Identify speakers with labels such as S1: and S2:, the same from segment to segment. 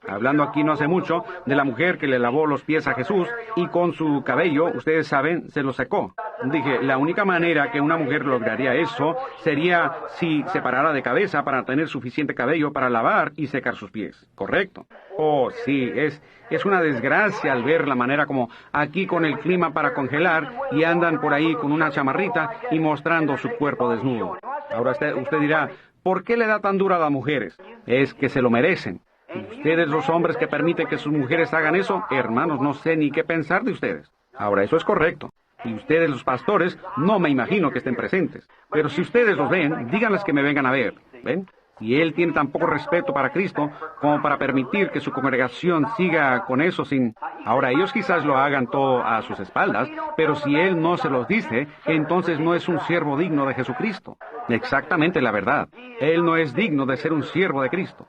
S1: Hablando aquí no hace mucho de la mujer que le lavó los pies a Jesús y con su cabello, ustedes saben, se los secó. Dije, la única manera que una mujer lograría eso sería si se parara de cabeza para tener suficiente cabello para lavar y secar sus pies. ¿Correcto? Oh, sí, es una desgracia al ver la manera como aquí con el clima para congelar y andan por ahí con una chamarrita y mostrando su cuerpo desnudo. Ahora usted dirá, ¿por qué le da tan duro a las mujeres? Es que se lo merecen. Ustedes, los hombres que permiten que sus mujeres hagan eso, hermanos, no sé ni qué pensar de ustedes. Ahora, eso es correcto. Y ustedes, los pastores, no me imagino que estén presentes. Pero si ustedes los ven, díganles que me vengan a ver. ¿Ven? Y él tiene tan poco respeto para Cristo como para permitir que su congregación siga con eso sin... Ahora, ellos quizás lo hagan todo a sus espaldas, pero si él no se los dice, entonces no es un siervo digno de Jesucristo. Exactamente la verdad. Él no es digno de ser un siervo de Cristo.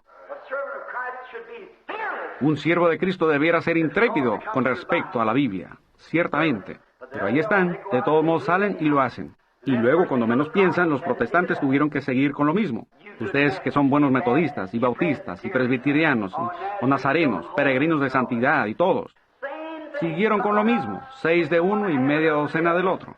S1: Un siervo de Cristo debiera ser intrépido con respecto a la Biblia, ciertamente. Pero ahí están, de todos modos salen y lo hacen. Y luego, cuando menos piensan, los protestantes tuvieron que seguir con lo mismo. Ustedes que son buenos metodistas y bautistas y presbiterianos o nazarenos, peregrinos de santidad y todos, siguieron con lo mismo, 6 de uno y media docena del otro.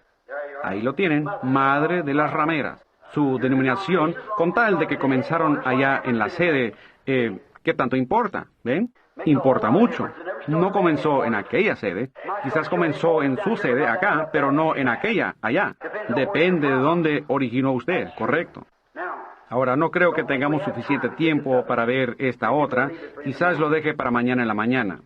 S1: Ahí lo tienen, madre de las rameras. Su denominación, con tal de que comenzaron allá en la sede, ¿qué tanto importa? ¿Ven? Importa mucho. No comenzó en aquella sede. Quizás comenzó en su sede acá, pero no en aquella allá. Depende de dónde originó usted, correcto. Ahora, no creo que tengamos suficiente tiempo para ver esta otra. Quizás lo deje para mañana en la mañana.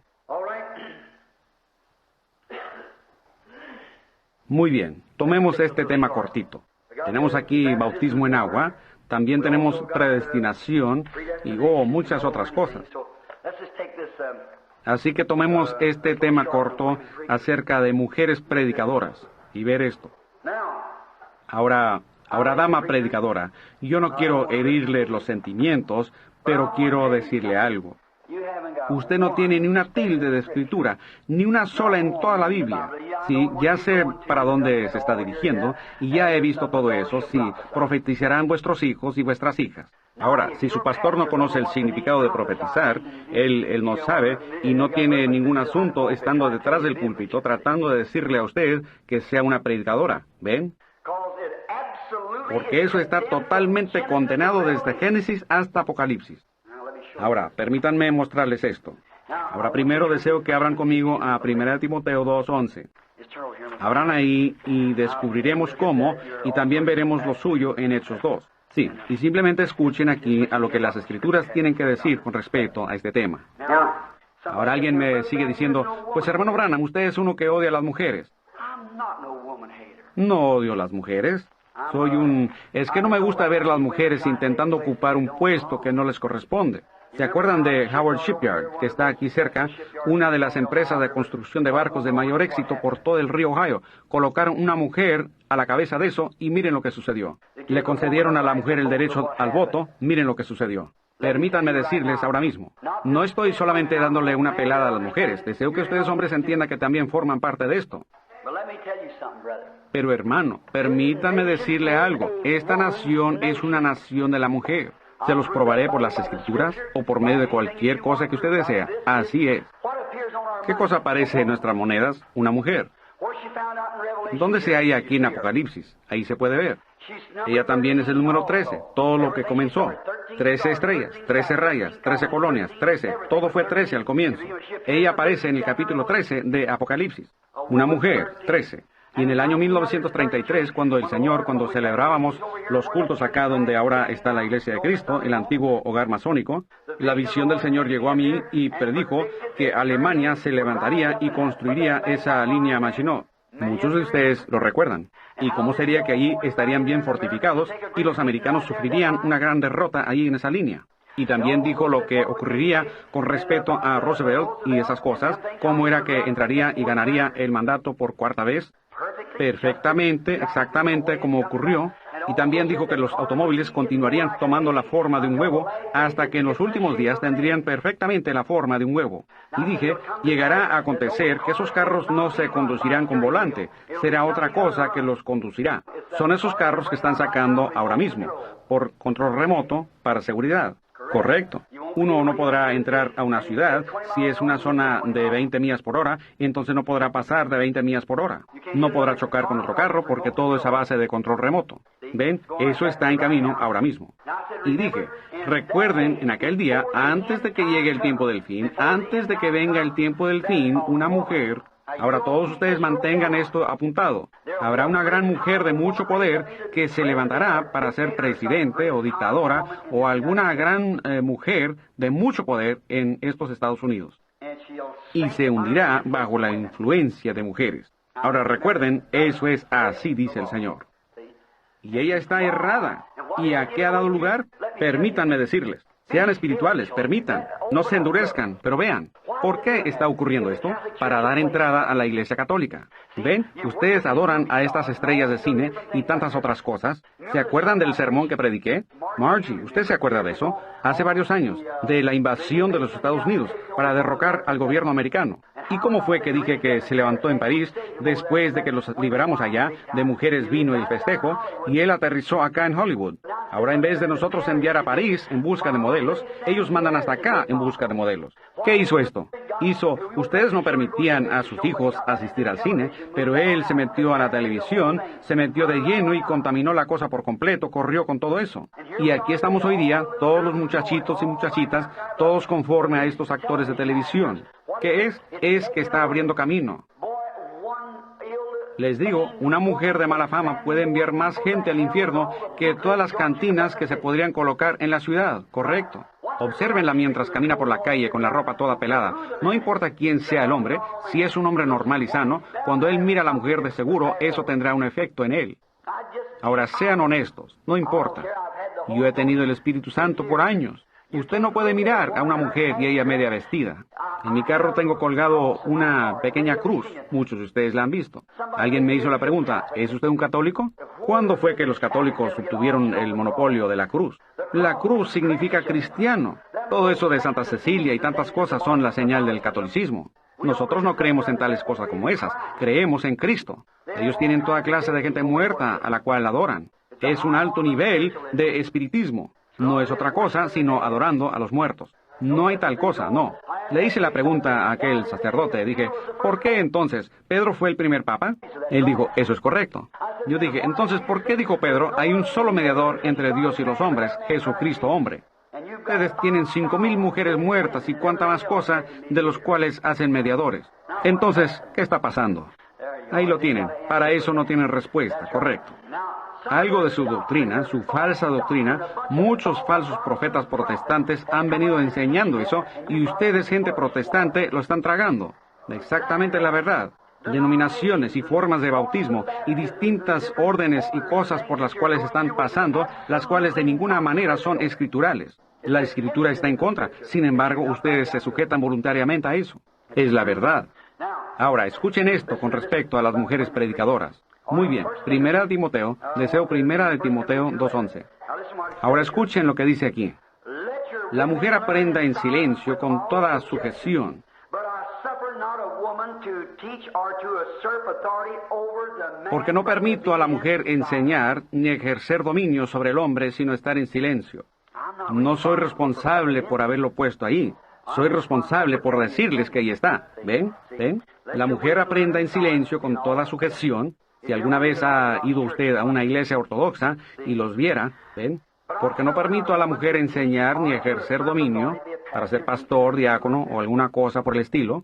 S1: Muy bien, tomemos este tema cortito. Tenemos aquí bautismo en agua. También tenemos predestinación y muchas otras cosas. Así que tomemos este tema corto acerca de mujeres predicadoras y ver esto. Ahora, dama predicadora, yo no quiero herirle los sentimientos, pero quiero decirle algo. Usted no tiene ni una tilde de escritura, ni una sola en toda la Biblia. Sí, ya sé para dónde se está dirigiendo, y ya he visto todo eso. Sí, profetizarán vuestros hijos y vuestras hijas. Ahora, si su pastor no conoce el significado de profetizar, él no sabe y no tiene ningún asunto estando detrás del púlpito tratando de decirle a usted que sea una predicadora. ¿Ven? Porque eso está totalmente condenado desde Génesis hasta Apocalipsis. Ahora, permítanme mostrarles esto. Ahora, primero deseo que abran conmigo a 1 Timoteo 2:11. Abran ahí y descubriremos cómo, y también veremos lo suyo en Hechos 2. Sí, y simplemente escuchen aquí a lo que las Escrituras tienen que decir con respecto a este tema. Ahora alguien me sigue diciendo, pues hermano Branham, usted es uno que odia a las mujeres. No odio a las mujeres. Es que no me gusta ver a las mujeres intentando ocupar un puesto que no les corresponde. ¿Se acuerdan de Howard Shipyard, que está aquí cerca? Una de las empresas de construcción de barcos de mayor éxito por todo el río Ohio. Colocaron una mujer a la cabeza de eso y miren lo que sucedió. Le concedieron a la mujer el derecho al voto, miren lo que sucedió. Permítanme decirles ahora mismo, no estoy solamente dándole una pelada a las mujeres. Deseo que ustedes hombres entiendan que también forman parte de esto. Pero hermano, permítanme decirle algo. Esta nación es una nación de la mujer. Se los probaré por las Escrituras o por medio de cualquier cosa que usted desea. Así es. ¿Qué cosa aparece en nuestras monedas? Una mujer. ¿Dónde se halla aquí en Apocalipsis? Ahí se puede ver. Ella también es el número 13, todo lo que comenzó. 13 estrellas, 13 rayas, 13 colonias, 13. Todo fue 13 al comienzo. Ella aparece en el capítulo 13 de Apocalipsis. Una mujer, 13. Y en el año 1933, cuando celebrábamos los cultos acá donde ahora está la Iglesia de Cristo, el antiguo hogar masónico, la visión del Señor llegó a mí y predijo que Alemania se levantaría y construiría esa línea Maginot. Muchos de ustedes lo recuerdan. ¿Y cómo sería que allí estarían bien fortificados y los americanos sufrirían una gran derrota allí en esa línea? Y también dijo lo que ocurriría con respecto a Roosevelt y esas cosas, cómo era que entraría y ganaría el mandato por cuarta vez. perfectamente, exactamente como ocurrió. Y también dijo que los automóviles continuarían tomando la forma de un huevo hasta que en los últimos días tendrían perfectamente la forma de un huevo. Y dije, llegará a acontecer que esos carros no se conducirán con volante, será otra cosa que los conducirá. Son esos carros que están sacando ahora mismo, por control remoto, para seguridad. Correcto. Uno no podrá entrar a una ciudad si es una zona de 20 millas por hora, y entonces no podrá pasar de 20 millas por hora. No podrá chocar con otro carro porque todo es a base de control remoto. ¿Ven? Eso está en camino ahora mismo. Y dije, recuerden en aquel día, antes de que llegue el tiempo del fin, antes de que venga el tiempo del fin, una mujer... Ahora todos ustedes mantengan esto apuntado. Habrá una gran mujer de mucho poder que se levantará para ser presidente o dictadora o alguna gran mujer de mucho poder en estos Estados Unidos. Y se hundirá bajo la influencia de mujeres. Ahora recuerden, eso es así, dice el Señor. Y ella está errada. ¿Y a qué ha dado lugar? Permítanme decirles. Sean espirituales, permitan, no se endurezcan, pero vean, ¿por qué está ocurriendo esto? Para dar entrada a la Iglesia Católica. ¿Ven? Ustedes adoran a estas estrellas de cine y tantas otras cosas. ¿Se acuerdan del sermón que prediqué? Margie, ¿usted se acuerda de eso? Hace varios años, de la invasión de los Estados Unidos para derrocar al gobierno americano. ¿Y cómo fue que dije que se levantó en París después de que los liberamos allá, de mujeres, vino y festejo, y él aterrizó acá en Hollywood? Ahora, en vez de nosotros enviar a París en busca de modelos, ellos mandan hasta acá en busca de modelos. ¿Qué hizo esto? Ustedes no permitían a sus hijos asistir al cine, pero él se metió a la televisión, se metió de lleno y contaminó la cosa por completo, corrió con todo eso. Y aquí estamos hoy día, todos los muchachitos y muchachitas, todos conforme a estos actores de televisión. ¿Qué es? Es que está abriendo camino. Les digo, una mujer de mala fama puede enviar más gente al infierno que todas las cantinas que se podrían colocar en la ciudad, correcto. Obsérvenla mientras camina por la calle con la ropa toda pelada. No importa quién sea el hombre, si es un hombre normal y sano, cuando él mira a la mujer de seguro, eso tendrá un efecto en él. Ahora, sean honestos, no importa. Yo he tenido el Espíritu Santo por años. Usted no puede mirar a una mujer y ella media vestida. En mi carro tengo colgado una pequeña cruz. Muchos de ustedes la han visto. Alguien me hizo la pregunta, ¿es usted un católico? ¿Cuándo fue que los católicos obtuvieron el monopolio de la cruz? La cruz significa cristiano. Todo eso de Santa Cecilia y tantas cosas son la señal del catolicismo. Nosotros no creemos en tales cosas como esas. Creemos en Cristo. Ellos tienen toda clase de gente muerta a la cual adoran. Es un alto nivel de espiritismo. No es otra cosa sino adorando a los muertos. No hay tal cosa, no. Le hice la pregunta a aquel sacerdote. Dije, ¿por qué entonces Pedro fue el primer papa? Él dijo, eso es correcto. Yo dije, entonces, ¿por qué dijo Pedro, hay un solo mediador entre Dios y los hombres, Jesucristo hombre? Ustedes tienen 5,000 mujeres muertas y cuánta más cosa de los cuales hacen mediadores. Entonces, ¿qué está pasando? Ahí lo tienen. Para eso no tienen respuesta, correcto. Algo de su doctrina, su falsa doctrina, muchos falsos profetas protestantes han venido enseñando eso y ustedes, gente protestante, lo están tragando. Exactamente la verdad. Denominaciones y formas de bautismo y distintas órdenes y cosas por las cuales están pasando, las cuales de ninguna manera son escriturales. La escritura está en contra, sin embargo, ustedes se sujetan voluntariamente a eso. Es la verdad. Ahora, escuchen esto con respecto a las mujeres predicadoras. Muy bien, Primera de Timoteo, deseo Primera de Timoteo 2:11. Ahora escuchen lo que dice aquí. La mujer aprenda en silencio con toda sujeción. Porque no permito a la mujer enseñar ni ejercer dominio sobre el hombre, sino estar en silencio. No soy responsable por haberlo puesto ahí. Soy responsable por decirles que ahí está. ¿Ven? ¿Ven? La mujer aprenda en silencio con toda sujeción. Si alguna vez ha ido usted a una iglesia ortodoxa y los viera, ¿ven? Porque no permito a la mujer enseñar ni ejercer dominio para ser pastor, diácono o alguna cosa por el estilo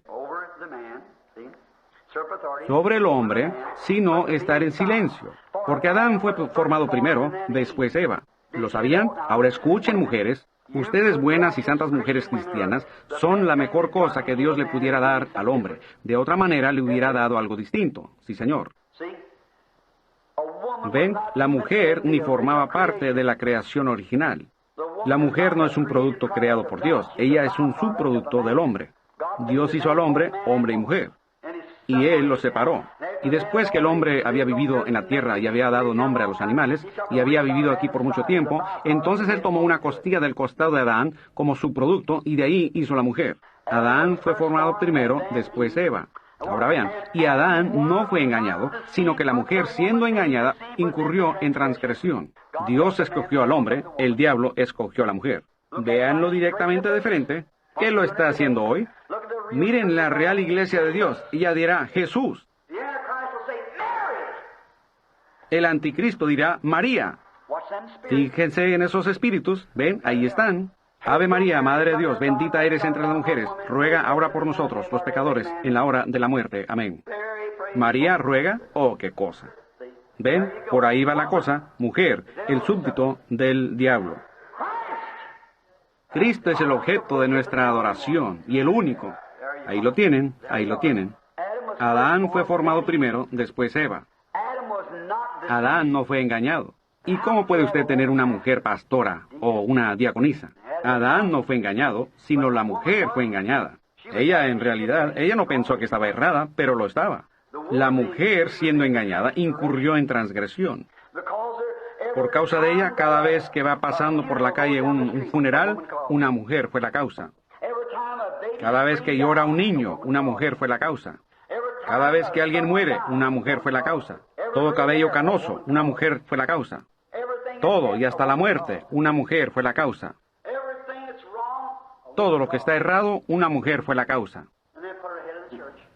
S1: sobre el hombre, sino estar en silencio. Porque Adán fue formado primero, después Eva. ¿Lo sabían? Ahora escuchen, mujeres. Ustedes, buenas y santas mujeres cristianas, son la mejor cosa que Dios le pudiera dar al hombre. De otra manera, le hubiera dado algo distinto. Sí, señor. ¿Ven? La mujer ni formaba parte de la creación original. La mujer no es un producto creado por Dios. Ella es un subproducto del hombre. Dios hizo al hombre, hombre y mujer. Y Él los separó. Y después que el hombre había vivido en la tierra y había dado nombre a los animales, y había vivido aquí por mucho tiempo, entonces él tomó una costilla del costado de Adán como su producto y de ahí hizo la mujer. Adán fue formado primero, después Eva. Ahora vean, y Adán no fue engañado, sino que la mujer, siendo engañada, incurrió en transgresión. Dios escogió al hombre, el diablo escogió a la mujer. Véanlo directamente de frente. ¿Qué lo está haciendo hoy? Miren la real iglesia de Dios. Ella dirá Jesús. El anticristo dirá María. Fíjense en esos espíritus. ¿Ven? Ahí están. Ave María, Madre de Dios, bendita eres entre las mujeres. Ruega ahora por nosotros, los pecadores, en la hora de la muerte. Amén. María ruega. Oh, qué cosa. ¿Ven? Por ahí va la cosa. Mujer, el súbdito del diablo. Cristo es el objeto de nuestra adoración y el único. Ahí lo tienen, ahí lo tienen. Adán fue formado primero, después Eva. Adán no fue engañado. ¿Y cómo puede usted tener una mujer pastora o una diaconisa? Adán no fue engañado, sino la mujer fue engañada. Ella, en realidad, ella no pensó que estaba errada, pero lo estaba. La mujer, siendo engañada, incurrió en transgresión. Por causa de ella, cada vez que va pasando por la calle un funeral, una mujer fue la causa. Cada vez que llora un niño, una mujer fue la causa. Cada vez que alguien muere, una mujer fue la causa. Todo cabello canoso, una mujer fue la causa. Todo, y hasta la muerte, una mujer fue la causa. Todo lo que está errado, una mujer fue la causa.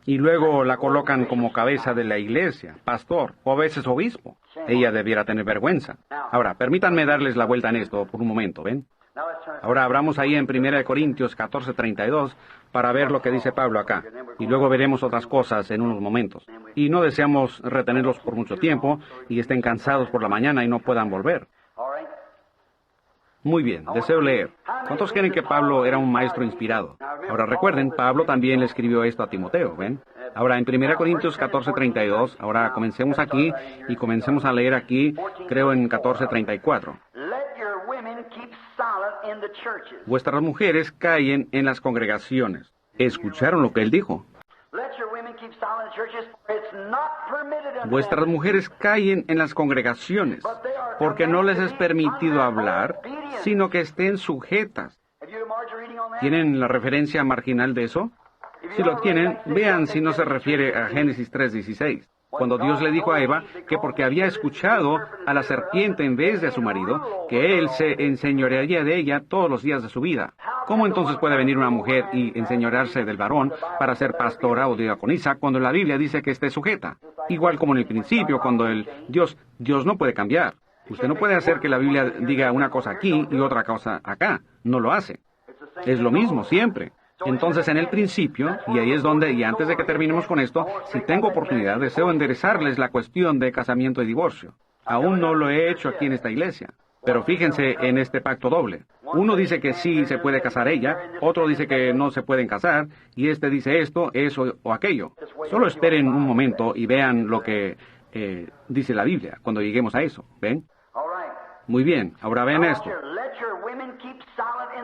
S1: Y luego la colocan como cabeza de la iglesia, pastor, o a veces obispo. Ella debiera tener vergüenza. Ahora, permítanme darles la vuelta en esto por un momento, ¿ven? Ahora abramos ahí en 1 Corintios 14:32 para ver lo que dice Pablo acá. Y luego veremos otras cosas en unos momentos. Y no deseamos retenerlos por mucho tiempo y estén cansados por la mañana y no puedan volver. Muy bien, deseo leer. ¿Cuántos creen que Pablo era un maestro inspirado? Ahora recuerden, Pablo también le escribió esto a Timoteo, ¿ven? Ahora en 1 Corintios 14:32, ahora comencemos aquí y comencemos a leer aquí, creo en 14:34. Vuestras mujeres callen en las congregaciones. ¿Escucharon lo que él dijo? Vuestras mujeres callen en las congregaciones, porque no les es permitido hablar, sino que estén sujetas. ¿Tienen la referencia marginal de eso? Si lo tienen, vean si no se refiere a Génesis 3:16. Cuando Dios le dijo a Eva que porque había escuchado a la serpiente en vez de a su marido, que él se enseñorearía de ella todos los días de su vida. ¿Cómo entonces puede venir una mujer y enseñorearse del varón para ser pastora o diaconisa cuando la Biblia dice que esté sujeta? Igual como en el principio, cuando Dios no puede cambiar. Usted no puede hacer que la Biblia diga una cosa aquí y otra cosa acá. No lo hace. Es lo mismo siempre. Entonces, en el principio, y ahí es donde, y antes de que terminemos con esto, si tengo oportunidad, deseo enderezarles la cuestión de casamiento y divorcio. Aún no lo he hecho aquí en esta iglesia. Pero fíjense en este pacto doble. Uno dice que sí se puede casar ella, otro dice que no se pueden casar, y este dice esto, eso o aquello. Solo esperen un momento y vean lo que dice la Biblia cuando lleguemos a eso. ¿Ven? Muy bien, ahora vean esto.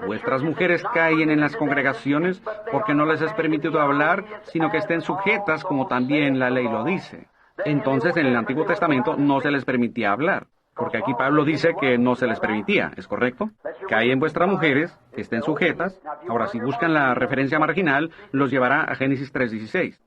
S1: Vuestras mujeres callen en las congregaciones porque no les es permitido hablar, sino que estén sujetas como también la ley lo dice. Entonces, en el Antiguo Testamento no se les permitía hablar, porque aquí Pablo dice que no se les permitía, ¿es correcto? Callen vuestras mujeres, que estén sujetas. Ahora, si buscan la referencia marginal, los llevará a Génesis 3:16.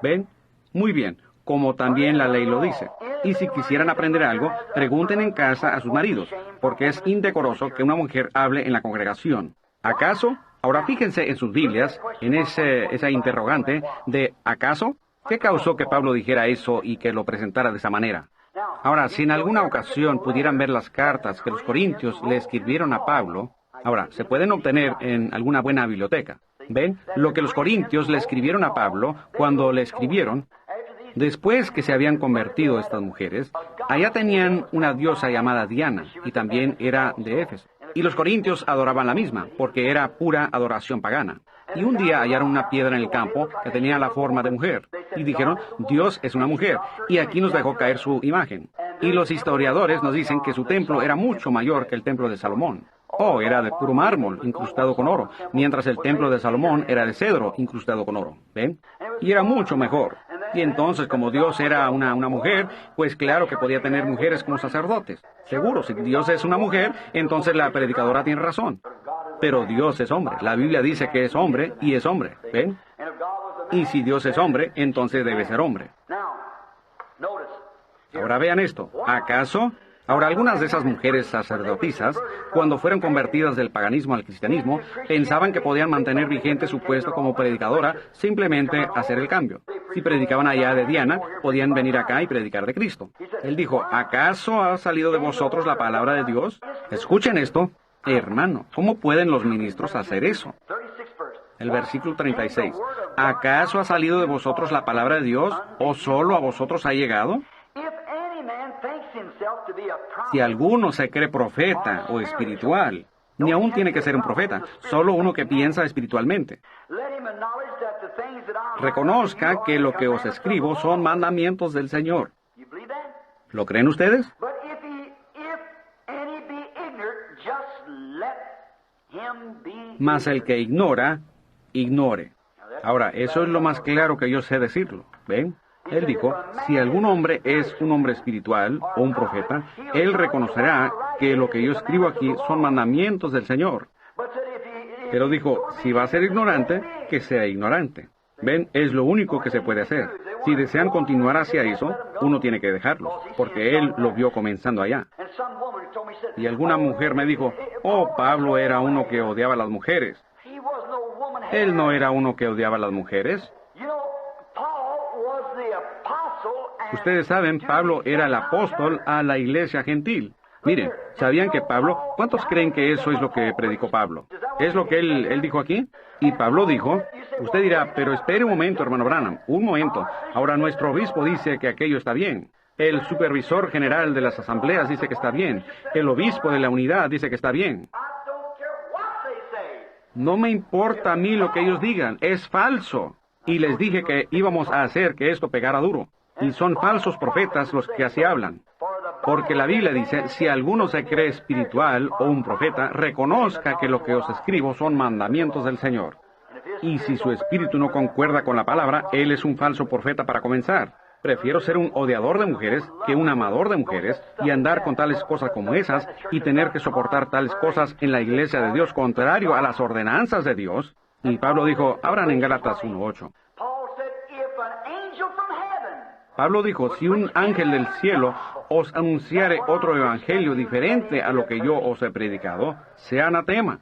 S1: ¿Ven? Muy bien, como también la ley lo dice. Y si quisieran aprender algo, pregunten en casa a sus maridos, porque es indecoroso que una mujer hable en la congregación. ¿Acaso? Ahora fíjense en sus Biblias, en esa interrogante de ¿acaso? ¿Qué causó que Pablo dijera eso y que lo presentara de esa manera? Ahora, si en alguna ocasión pudieran ver las cartas que los corintios le escribieron a Pablo, ahora, se pueden obtener en alguna buena biblioteca. ¿Ven? Lo que los corintios le escribieron a Pablo cuando le escribieron. Después que se habían convertido estas mujeres, allá tenían una diosa llamada Diana, y también era de Éfeso. Y los corintios adoraban la misma, porque era pura adoración pagana. Y un día hallaron una piedra en el campo que tenía la forma de mujer. Y dijeron, Dios es una mujer, y aquí nos dejó caer su imagen. Y los historiadores nos dicen que su templo era mucho mayor que el templo de Salomón. Oh, era de puro mármol, incrustado con oro, mientras el templo de Salomón era de cedro, incrustado con oro. ¿Ven? Y era mucho mejor. Y entonces, como Dios era una mujer, pues claro que podía tener mujeres como sacerdotes. Seguro, si Dios es una mujer, entonces la predicadora tiene razón. Pero Dios es hombre. La Biblia dice que es hombre y es hombre. ¿Ven? Y si Dios es hombre, entonces debe ser hombre. Ahora vean esto. ¿Acaso? Ahora, algunas de esas mujeres sacerdotisas, cuando fueron convertidas del paganismo al cristianismo, pensaban que podían mantener vigente su puesto como predicadora, simplemente hacer el cambio. Si predicaban allá de Diana, podían venir acá y predicar de Cristo. Él dijo, ¿acaso ha salido de vosotros la palabra de Dios? Escuchen esto. Hermano, ¿cómo pueden los ministros hacer eso? El versículo 36. ¿Acaso ha salido de vosotros la palabra de Dios, o solo a vosotros ha llegado? Si alguno se cree profeta o espiritual, ni aún tiene que ser un profeta, solo uno que piensa espiritualmente. Reconozca que lo que os escribo son mandamientos del Señor. ¿Lo creen ustedes? Mas el que ignora, ignore. Ahora, eso es lo más claro que yo sé decirlo. ¿Ven? Él dijo, si algún hombre es un hombre espiritual o un profeta, él reconocerá que lo que yo escribo aquí son mandamientos del Señor. Pero dijo, si va a ser ignorante, que sea ignorante. ¿Ven? Es lo único que se puede hacer. Si desean continuar hacia eso, uno tiene que dejarlos, porque él lo vio comenzando allá. Y alguna mujer me dijo, oh, Pablo era uno que odiaba a las mujeres. Él no era uno que odiaba a las mujeres. Ustedes saben, Pablo era el apóstol a la iglesia gentil. Miren, ¿sabían que Pablo? ¿Cuántos creen que eso es lo que predicó Pablo? ¿Es lo que él dijo aquí? Y Pablo dijo, usted dirá, pero espere un momento, hermano Branham, un momento. Ahora nuestro obispo dice que aquello está bien. El supervisor general de las asambleas dice que está bien. El obispo de la unidad dice que está bien. No me importa a mí lo que ellos digan, es falso. Y les dije que íbamos a hacer que esto pegara duro. Y son falsos profetas los que así hablan. Porque la Biblia dice, si alguno se cree espiritual o un profeta, reconozca que lo que os escribo son mandamientos del Señor. Y si su espíritu no concuerda con la palabra, él es un falso profeta para comenzar. Prefiero ser un odiador de mujeres que un amador de mujeres y andar con tales cosas como esas y tener que soportar tales cosas en la iglesia de Dios contrario a las ordenanzas de Dios. Y Pablo dijo, abran en Gálatas 1:8. Pablo dijo, si un ángel del cielo os anunciare otro evangelio diferente a lo que yo os he predicado, sea anatema.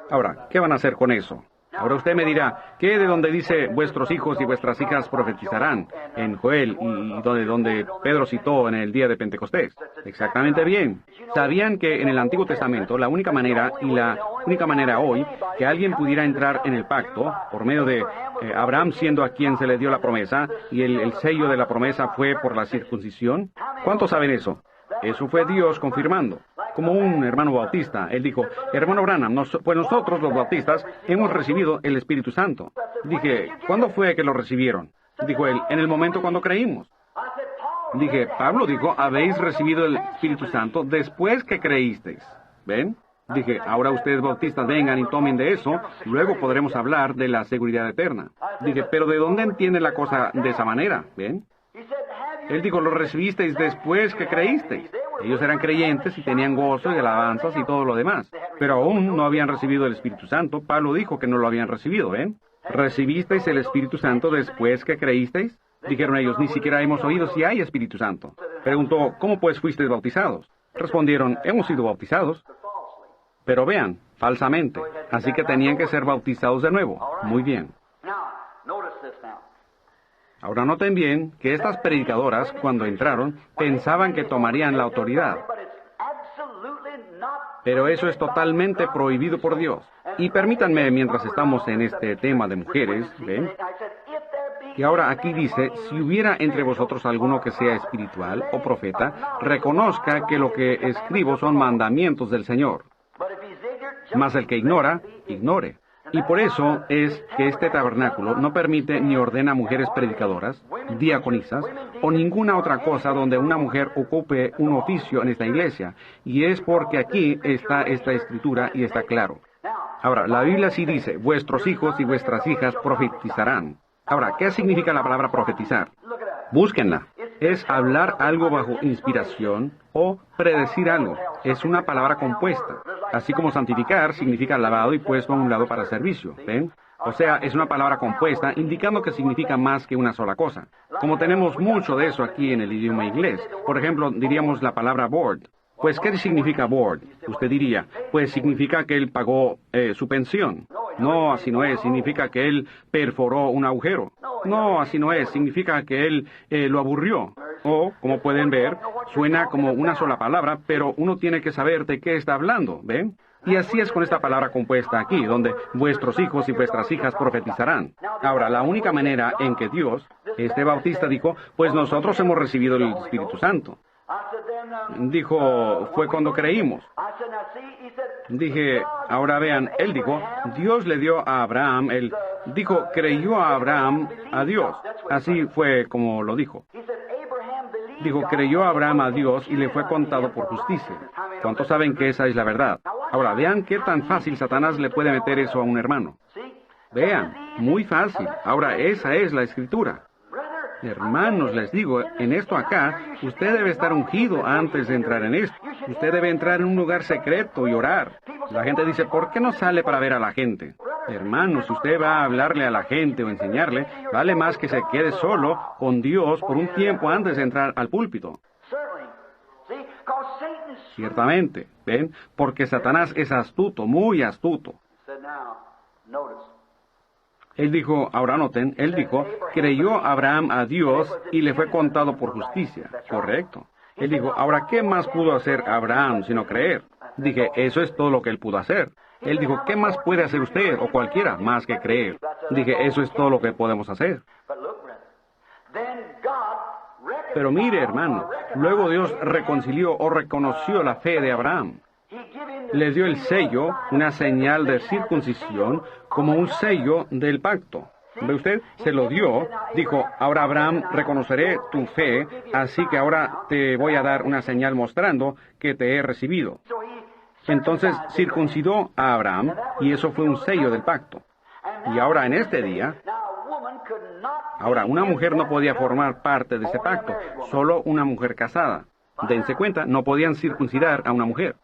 S1: Ahora, ¿qué van a hacer con eso? Ahora usted me dirá, ¿qué de donde dice vuestros hijos y vuestras hijas profetizarán? En Joel y donde Pedro citó en el día de Pentecostés. Exactamente bien. ¿Sabían que en el Antiguo Testamento la única manera y la única manera hoy que alguien pudiera entrar en el pacto, por medio de Abraham siendo a quien se le dio la promesa, y el sello de la promesa fue por la circuncisión? ¿Cuántos saben eso? Eso fue Dios confirmando. Como un hermano bautista, él dijo, hermano Branham, pues nosotros los bautistas hemos recibido el Espíritu Santo. Dije, ¿cuándo fue que lo recibieron? Dijo él, en el momento cuando creímos. Dije, Pablo dijo, habéis recibido el Espíritu Santo después que creísteis. ¿Ven? Dije, ahora ustedes bautistas vengan y tomen de eso, luego podremos hablar de la seguridad eterna. Dije, pero ¿de dónde entienden la cosa de esa manera? ¿Ven? Él dijo, lo recibisteis después que creísteis. Ellos eran creyentes y tenían gozo y alabanzas y todo lo demás. Pero aún no habían recibido el Espíritu Santo. Pablo dijo que no lo habían recibido, ¿ven? ¿Recibisteis el Espíritu Santo después que creísteis? Dijeron ellos, ni siquiera hemos oído si hay Espíritu Santo. Preguntó, ¿cómo pues fuisteis bautizados? Respondieron, hemos sido bautizados. Pero vean, falsamente. Así que tenían que ser bautizados de nuevo. Muy bien. Ahora noten bien que estas predicadoras, cuando entraron, pensaban que tomarían la autoridad. Pero eso es totalmente prohibido por Dios. Y permítanme, mientras estamos en este tema de mujeres, ¿ven? Y ahora aquí dice, si hubiera entre vosotros alguno que sea espiritual o profeta, reconozca que lo que escribo son mandamientos del Señor. Mas el que ignora, ignore. Y por eso es que este tabernáculo no permite ni ordena mujeres predicadoras, diaconisas, o ninguna otra cosa donde una mujer ocupe un oficio en esta iglesia. Y es porque aquí está esta escritura y está claro. Ahora, la Biblia sí dice, vuestros hijos y vuestras hijas profetizarán. Ahora, ¿qué significa la palabra profetizar? Búsquenla. Es hablar algo bajo inspiración o predecir algo. Es una palabra compuesta. Así como santificar significa lavado y puesto a un lado para servicio. ¿Ven? O sea, es una palabra compuesta indicando que significa más que una sola cosa. Como tenemos mucho de eso aquí en el idioma inglés. Por ejemplo, diríamos la palabra board. Pues, ¿qué significa board? Usted diría, pues significa que él pagó su pensión. No, así no es. Significa que él perforó un agujero. No, así no es. Significa que él lo aburrió. O, como pueden ver, suena como una sola palabra, pero uno tiene que saber de qué está hablando, ¿ven? Y así es con esta palabra compuesta aquí, donde vuestros hijos y vuestras hijas profetizarán. Ahora, la única manera en que Dios, este bautista dijo, pues nosotros hemos recibido el Espíritu Santo. Dijo, fue cuando creímos. Dije, ahora vean, él dijo, Dios le dio a Abraham, dijo, creyó a Abraham a Dios. Así fue como lo dijo. Dijo, creyó a Abraham a Dios y le fue contado por justicia. ¿Cuántos saben que esa es la verdad? Ahora, vean qué tan fácil Satanás le puede meter eso a un hermano. Vean, muy fácil. Ahora, esa es la Escritura. Hermanos, les digo, en esto acá, usted debe estar ungido antes de entrar en esto. Usted debe entrar en un lugar secreto y orar. La gente dice, ¿por qué no sale para ver a la gente? Hermanos, si usted va a hablarle a la gente o enseñarle, vale más que se quede solo con Dios por un tiempo antes de entrar al púlpito. Ciertamente, ¿ven? Porque Satanás es astuto, muy astuto. Él dijo, ahora noten, él dijo, creyó Abraham a Dios y le fue contado por justicia. Correcto. Él dijo, ahora, ¿qué más pudo hacer Abraham sino creer? Dije, eso es todo lo que él pudo hacer. Él dijo, ¿qué más puede hacer usted o cualquiera más que creer? Dije, eso es todo lo que podemos hacer. Pero mire, hermano, luego Dios reconcilió o reconoció la fe de Abraham. Le dio el sello, una señal de circuncisión, como un sello del pacto. ¿Ve usted? Se lo dio. Dijo, ahora Abraham, reconoceré tu fe, así que ahora te voy a dar una señal mostrando que te he recibido. Entonces circuncidó a Abraham, y eso fue un sello del pacto. Y ahora en este día, ahora una mujer no podía formar parte de ese pacto, solo una mujer casada. Dense cuenta, no podían circuncidar a una mujer.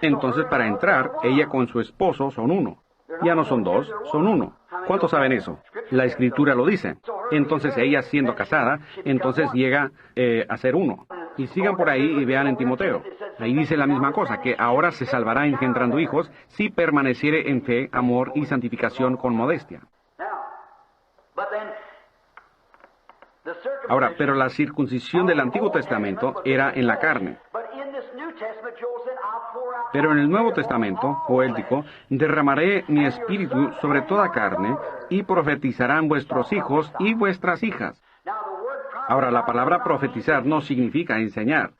S1: Entonces, para entrar, ella con su esposo son uno. Ya no son dos, son uno. ¿Cuántos saben eso? La Escritura lo dice. Entonces, ella siendo casada, entonces llega a ser uno. Y sigan por ahí y vean en Timoteo. Ahí dice la misma cosa, que ahora se salvará engendrando hijos si permaneciere en fe, amor y santificación con modestia. Ahora, pero la circuncisión del Antiguo Testamento era en la carne. Pero en el Nuevo Testamento, Joel dijo, derramaré mi espíritu sobre toda carne, y profetizarán vuestros hijos y vuestras hijas. Ahora, la palabra profetizar no significa enseñar.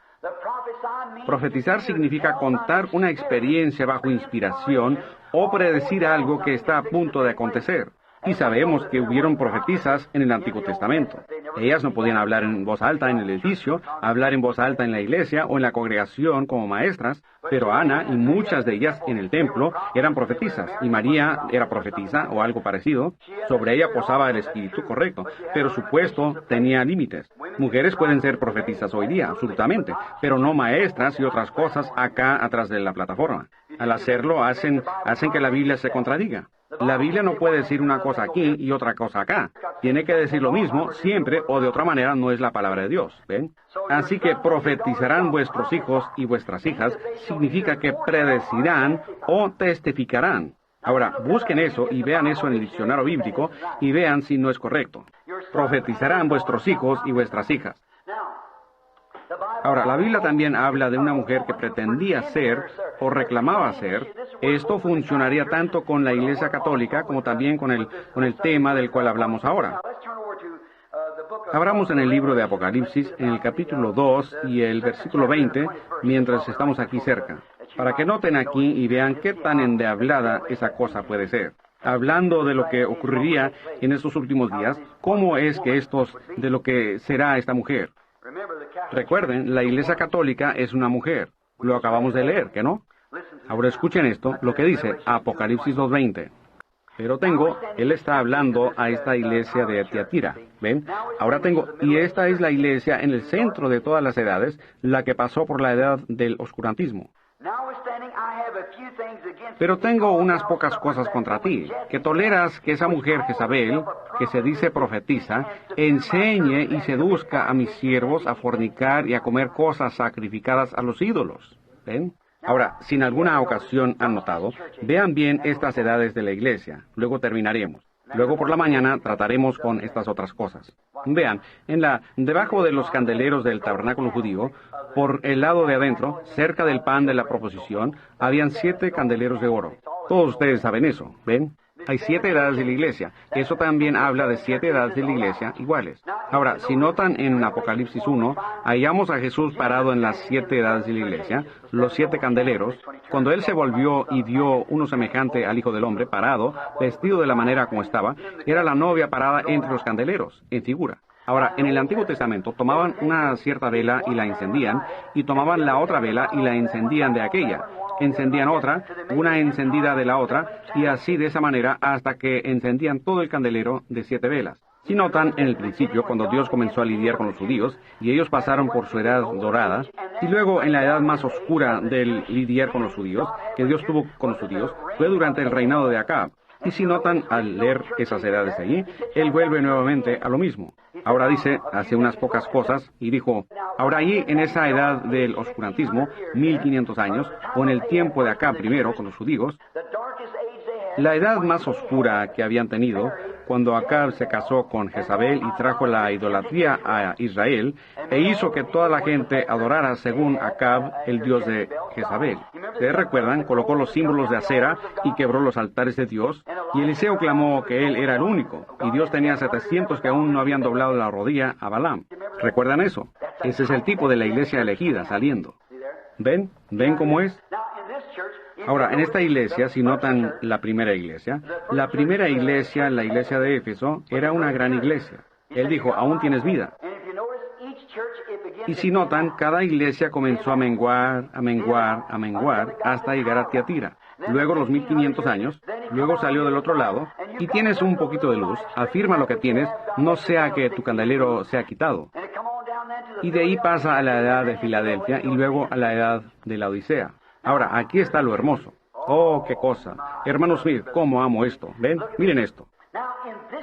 S1: Profetizar significa contar una experiencia bajo inspiración o predecir algo que está a punto de acontecer. Y sabemos que hubieron profetisas en el Antiguo Testamento. Ellas no podían hablar en voz alta en el edificio, hablar en voz alta en la iglesia o en la congregación como maestras, pero Ana y muchas de ellas en el templo eran profetisas, y María era profetisa o algo parecido. Sobre ella posaba el Espíritu, correcto, pero su puesto tenía límites. Mujeres pueden ser profetisas hoy día, absolutamente, pero no maestras y otras cosas acá atrás de la plataforma. Al hacerlo, hacen que la Biblia se contradiga. La Biblia no puede decir una cosa aquí y otra cosa acá. Tiene que decir lo mismo siempre o de otra manera no es la palabra de Dios. ¿Ven? Así que profetizarán vuestros hijos y vuestras hijas significa que predecirán o testificarán. Ahora, busquen eso y vean eso en el diccionario bíblico y vean si no es correcto. Profetizarán vuestros hijos y vuestras hijas. Ahora, la Biblia también habla de una mujer que pretendía ser o reclamaba ser. Esto funcionaría tanto con la Iglesia Católica como también con el tema del cual hablamos ahora. Abramos en el libro de Apocalipsis, en el capítulo 2 y el versículo 20, mientras estamos aquí cerca, para que noten aquí y vean qué tan endiablada esa cosa puede ser. Hablando de lo que ocurriría en estos últimos días, ¿cómo es que de lo que será esta mujer? Recuerden, la Iglesia Católica es una mujer. Lo acabamos de leer, ¿que no? Ahora escuchen esto, lo que dice Apocalipsis 2:20. Pero él está hablando a esta iglesia de Tiatira, ¿ven? Y esta es la iglesia en el centro de todas las edades, la que pasó por la edad del oscurantismo. Pero tengo unas pocas cosas contra ti, que toleras que esa mujer Jezabel, que se dice profetiza, enseñe y seduzca a mis siervos a fornicar y a comer cosas sacrificadas a los ídolos, ¿ven? Ahora, si en alguna ocasión han notado, vean bien estas edades de la iglesia. Luego terminaremos. Luego por la mañana trataremos con estas otras cosas. Vean, debajo de los candeleros del tabernáculo judío, por el lado de adentro, cerca del pan de la proposición, habían 7 candeleros de oro. Todos ustedes saben eso, ¿ven? Hay 7 edades de la iglesia. Eso también habla de 7 edades de la iglesia iguales. Ahora, si notan en Apocalipsis 1, hallamos a Jesús parado en las 7 edades de la iglesia, los 7 candeleros. Cuando Él se volvió y vio uno semejante al Hijo del Hombre parado, vestido de la manera como estaba, era la novia parada entre los candeleros, en figura. Ahora, en el Antiguo Testamento tomaban una cierta vela y la encendían, y tomaban la otra vela y la encendían de aquella. Encendían otra, una encendida de la otra, y así de esa manera hasta que encendían todo el candelero de 7 velas. Si notan, en el principio, cuando Dios comenzó a lidiar con los judíos, y ellos pasaron por su edad dorada, y luego en la edad más oscura del lidiar con los judíos, que Dios tuvo con los judíos, fue durante el reinado de Acab. Y si notan, al leer esas edades allí, Él vuelve nuevamente a lo mismo. Ahora dice, hace unas pocas cosas, y dijo, ahora allí en esa edad del oscurantismo, 1500 años, o en el tiempo de Acab primero, con los judíos, la edad más oscura que habían tenido, cuando Acab se casó con Jezabel y trajo la idolatría a Israel, e hizo que toda la gente adorara según Acab, el dios de Jezabel. ¿Ustedes recuerdan? Colocó los símbolos de acera y quebró los altares de Dios, y Eliseo clamó que él era el único, y Dios tenía 700 que aún no habían doblado la rodilla a Balaam. ¿Recuerdan eso? Ese es el tipo de la iglesia elegida saliendo. ¿Ven? ¿Ven cómo es? Ahora, en esta iglesia, si notan la primera iglesia, la iglesia de Éfeso, era una gran iglesia. Él dijo, aún tienes vida. Y si notan, cada iglesia comenzó a menguar, hasta llegar a Tiatira. Luego los 1500 años, luego salió del otro lado, y tienes un poquito de luz, afirma lo que tienes, no sea que tu candelero sea quitado. Y de ahí pasa a la edad de Filadelfia y luego a la edad de la Odisea. Ahora, aquí está lo hermoso. Oh, qué cosa. Hermano Smith, cómo amo esto. ¿Ven? Miren esto.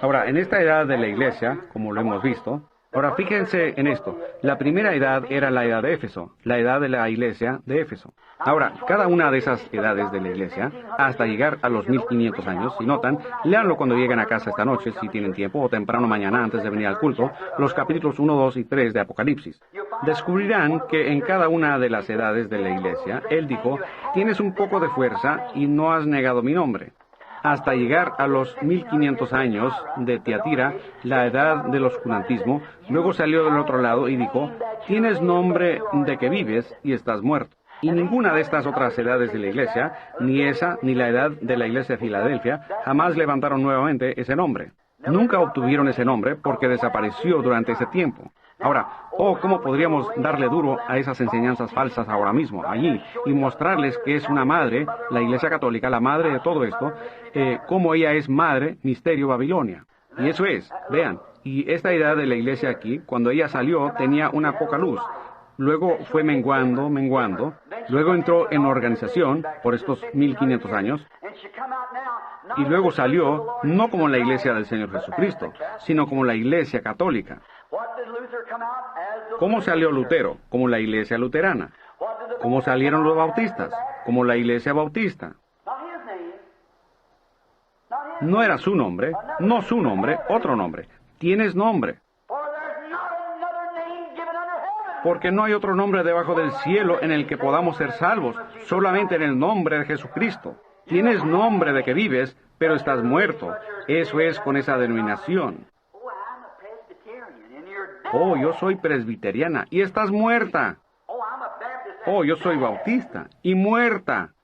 S1: Ahora, en esta edad de la iglesia, como lo hemos visto, ahora fíjense en esto. La primera edad era la edad de Éfeso, la edad de la iglesia de Éfeso. Ahora, cada una de esas edades de la iglesia, hasta llegar a los 1500 años, si notan, léanlo cuando lleguen a casa esta noche, si tienen tiempo, o temprano mañana antes de venir al culto, los capítulos 1, 2 y 3 de Apocalipsis. Descubrirán que en cada una de las edades de la iglesia, Él dijo, tienes un poco de fuerza y no has negado mi nombre. Hasta llegar a los 1500 años de Tiatira, la edad del oscurantismo, luego salió del otro lado y dijo, tienes nombre de que vives y estás muerto. Y ninguna de estas otras edades de la iglesia, ni esa, ni la edad de la iglesia de Filadelfia, jamás levantaron nuevamente ese nombre. Nunca obtuvieron ese nombre porque desapareció durante ese tiempo. Ahora, ¿cómo podríamos darle duro a esas enseñanzas falsas ahora mismo, allí, y mostrarles que es una madre, la Iglesia Católica, la madre de todo esto, cómo ella es madre, misterio Babilonia? Y eso es, vean, y esta edad de la iglesia aquí, cuando ella salió, tenía una poca luz. Luego fue menguando, luego entró en organización por estos 1500 años, y luego salió no como la iglesia del Señor Jesucristo, sino como la iglesia católica. ¿Cómo salió Lutero? Como la iglesia luterana. ¿Cómo salieron los bautistas? Como la iglesia bautista. No era su nombre, no su nombre, otro nombre. Tienes nombre. Porque no hay otro nombre debajo del cielo en el que podamos ser salvos, solamente en el nombre de Jesucristo. Tienes nombre de que vives, pero estás muerto. Eso es con esa denominación. Oh, yo soy presbiteriana y estás muerta. Oh, yo soy bautista y muerta.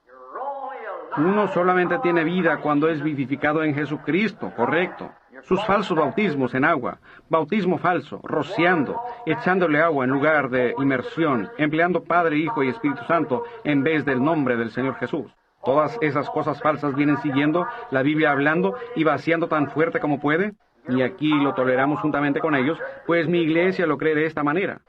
S1: Uno solamente tiene vida cuando es vivificado en Jesucristo, correcto. Sus falsos bautismos en agua, bautismo falso, rociando, echándole agua en lugar de inmersión, empleando Padre, Hijo y Espíritu Santo en vez del nombre del Señor Jesús. Todas esas cosas falsas vienen siguiendo la Biblia hablando y vaciando tan fuerte como puede. Y aquí lo toleramos juntamente con ellos, pues mi iglesia lo cree de esta manera.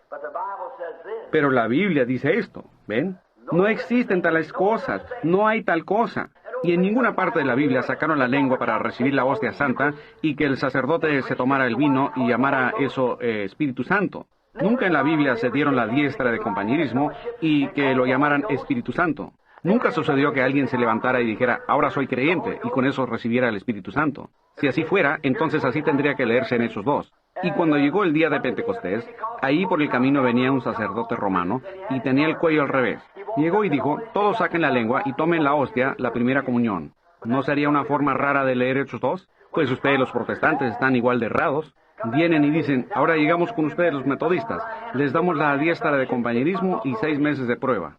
S1: Pero la Biblia dice esto, ¿ven? No existen tales cosas, no hay tal cosa. Y en ninguna parte de la Biblia sacaron la lengua para recibir la hostia santa y que el sacerdote se tomara el vino y llamara eso Espíritu Santo. Nunca en la Biblia se dieron la diestra de compañerismo y que lo llamaran Espíritu Santo. Nunca sucedió que alguien se levantara y dijera, ahora soy creyente, y con eso recibiera el Espíritu Santo. Si así fuera, entonces así tendría que leerse en Hechos 2. Y cuando llegó el día de Pentecostés, ahí por el camino venía un sacerdote romano y tenía el cuello al revés. Llegó y dijo, todos saquen la lengua y tomen la hostia, la primera comunión. ¿No sería una forma rara de leer Hechos 2? Pues ustedes los protestantes están igual de errados. Vienen y dicen, ahora llegamos con ustedes los metodistas, les damos la diestra de compañerismo y 6 meses de prueba.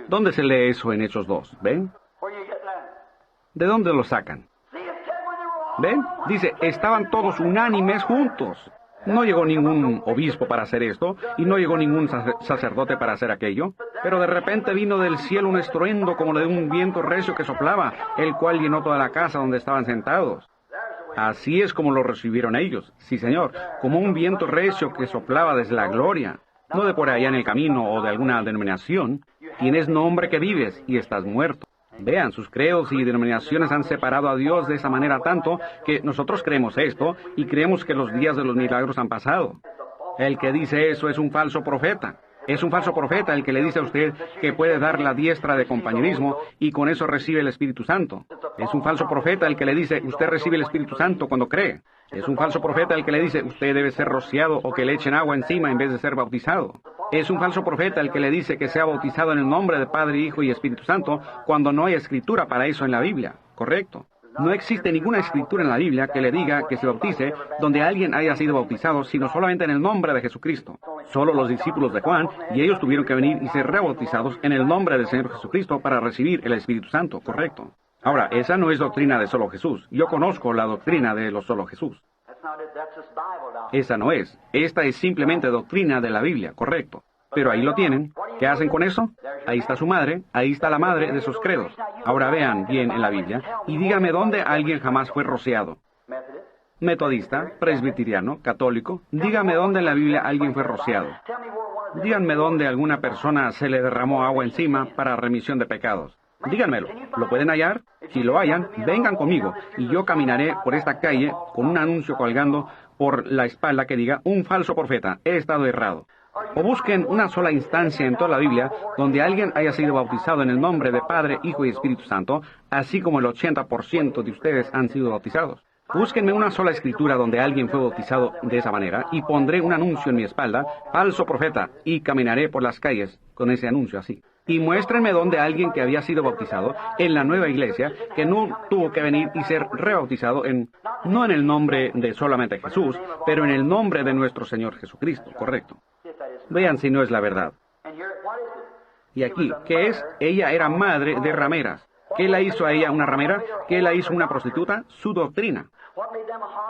S1: ¿Dónde se lee eso en Hechos 2? ¿Ven? ¿De dónde lo sacan? ¿Ven? Dice, estaban todos unánimes juntos. No llegó ningún obispo para hacer esto, y no llegó ningún sacerdote para hacer aquello, pero de repente vino del cielo un estruendo como de un viento recio que soplaba, el cual llenó toda la casa donde estaban sentados. Así es como lo recibieron ellos, sí señor, como un viento recio que soplaba desde la gloria, no de por allá en el camino o de alguna denominación. Tienes nombre que vives y estás muerto. Vean, sus credos y denominaciones han separado a Dios de esa manera tanto que nosotros creemos esto y creemos que los días de los milagros han pasado. El que dice eso es un falso profeta. Es un falso profeta el que le dice a usted que puede dar la diestra de compañerismo y con eso recibe el Espíritu Santo. Es un falso profeta el que le dice usted recibe el Espíritu Santo cuando cree. Es un falso profeta el que le dice usted debe ser rociado o que le echen agua encima en vez de ser bautizado. Es un falso profeta el que le dice que sea bautizado en el nombre de Padre, Hijo y Espíritu Santo cuando no hay escritura para eso en la Biblia. Correcto. No existe ninguna escritura en la Biblia que le diga que se bautice donde alguien haya sido bautizado, sino solamente en el nombre de Jesucristo. Solo los discípulos de Juan, y ellos tuvieron que venir y ser rebautizados en el nombre del Señor Jesucristo para recibir el Espíritu Santo. Correcto. Ahora, esa no es doctrina de solo Jesús. Yo conozco la doctrina de los solo Jesús. Esa no es. Esta es simplemente doctrina de la Biblia, correcto. Pero ahí lo tienen. ¿Qué hacen con eso? Ahí está su madre, ahí está la madre de sus credos. Ahora vean bien en la Biblia y díganme dónde alguien jamás fue rociado. Metodista, presbiteriano, católico, díganme dónde en la Biblia alguien fue rociado. Díganme dónde alguna persona se le derramó agua encima para remisión de pecados. Díganmelo. ¿Lo pueden hallar? Si lo hallan, vengan conmigo y yo caminaré por esta calle con un anuncio colgando por la espalda que diga, un falso profeta, he estado errado. O busquen una sola instancia en toda la Biblia donde alguien haya sido bautizado en el nombre de Padre, Hijo y Espíritu Santo, así como el 80% de ustedes han sido bautizados. Búsquenme una sola escritura donde alguien fue bautizado de esa manera y pondré un anuncio en mi espalda, falso profeta, y caminaré por las calles con ese anuncio así. Y muéstrenme donde alguien que había sido bautizado en la nueva iglesia, que no tuvo que venir y ser rebautizado no en el nombre de solamente Jesús, pero en el nombre de nuestro Señor Jesucristo, correcto. Vean si no es la verdad. Y aquí, ¿qué es? Ella era madre de rameras. ¿Qué la hizo a ella una ramera? ¿Qué la hizo una prostituta? Su doctrina.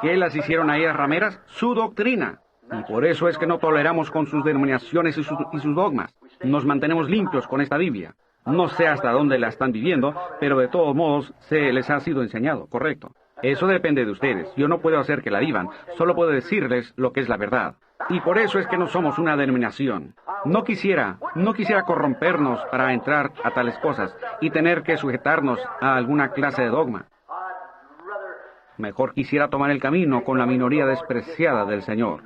S1: ¿Qué las hicieron a ellas rameras? Su doctrina. Y por eso es que no toleramos con sus denominaciones y sus dogmas. Nos mantenemos limpios con esta Biblia. No sé hasta dónde la están viviendo, pero de todos modos se les ha sido enseñado, correcto. Eso depende de ustedes. Yo no puedo hacer que la vivan, solo puedo decirles lo que es la verdad. Y por eso es que no somos una denominación. No quisiera corrompernos para entrar a tales cosas y tener que sujetarnos a alguna clase de dogma. Mejor quisiera tomar el camino con la minoría despreciada del Señor.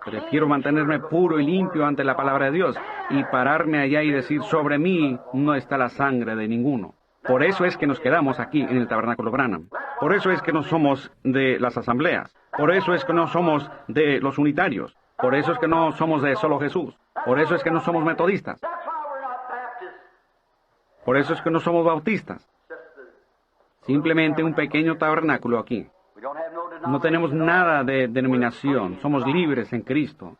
S1: Prefiero mantenerme puro y limpio ante la palabra de Dios y pararme allá y decir, sobre mí no está la sangre de ninguno. Por eso es que nos quedamos aquí en el Tabernáculo Branham. Por eso es que no somos de las asambleas. Por eso es que no somos de los unitarios. Por eso es que no somos de solo Jesús. Por eso es que no somos metodistas. Por eso es que no somos bautistas. Simplemente un pequeño tabernáculo aquí. No tenemos nada de denominación. Somos libres en Cristo.